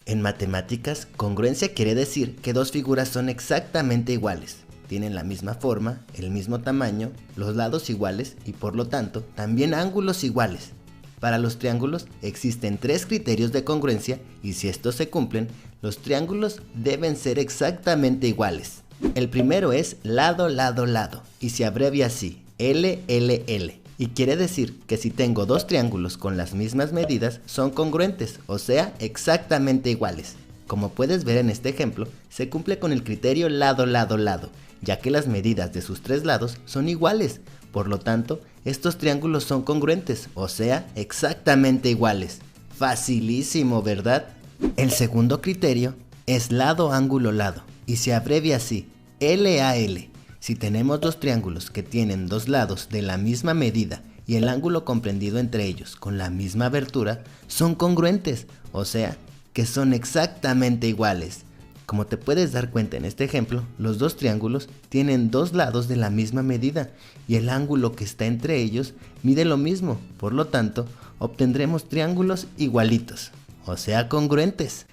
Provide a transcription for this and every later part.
En matemáticas, congruencia quiere decir que dos figuras son exactamente iguales, tienen la misma forma, el mismo tamaño, los lados iguales y por lo tanto también ángulos iguales. Para los triángulos existen tres criterios de congruencia y si estos se cumplen, los triángulos deben ser exactamente iguales. El primero es lado, lado, lado y se abrevia así, LLL. Y quiere decir que si tengo dos triángulos con las mismas medidas son congruentes, o sea, exactamente iguales. Como puedes ver en este ejemplo, se cumple con el criterio lado, lado, lado, ya que las medidas de sus tres lados son iguales. Por lo tanto, estos triángulos son congruentes, o sea, exactamente iguales. Facilísimo, ¿verdad? El segundo criterio es lado, ángulo, lado, y se abrevia así, LAL. Si tenemos dos triángulos que tienen dos lados de la misma medida y el ángulo comprendido entre ellos con la misma abertura, son congruentes, o sea, que son exactamente iguales. Como te puedes dar cuenta en este ejemplo, los dos triángulos tienen dos lados de la misma medida y el ángulo que está entre ellos mide lo mismo, por lo tanto, obtendremos triángulos igualitos, o sea, congruentes.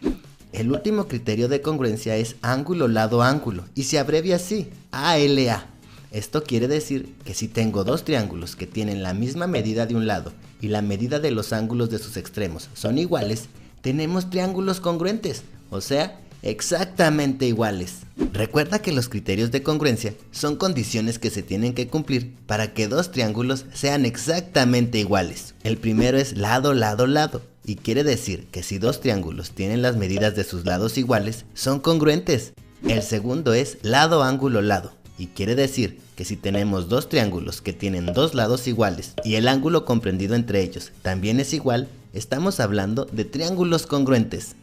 El último criterio de congruencia es ángulo, lado, ángulo y se abrevia así, ALA. Esto quiere decir que si tengo dos triángulos que tienen la misma medida de un lado y la medida de los ángulos de sus extremos son iguales, tenemos triángulos congruentes, o sea, exactamente iguales. Recuerda que los criterios de congruencia son condiciones que se tienen que cumplir para que dos triángulos sean exactamente iguales. El primero es lado, lado, lado. Y quiere decir que si dos triángulos tienen las medidas de sus lados iguales, son congruentes. El segundo es lado, ángulo, lado. Y quiere decir que si tenemos dos triángulos que tienen dos lados iguales y el ángulo comprendido entre ellos también es igual, estamos hablando de triángulos congruentes.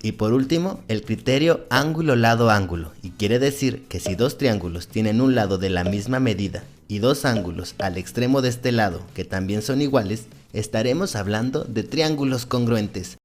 Y por último, el criterio ángulo, lado, ángulo. Y quiere decir que si dos triángulos tienen un lado de la misma medida y dos ángulos al extremo de este lado que también son iguales, estaremos hablando de triángulos congruentes.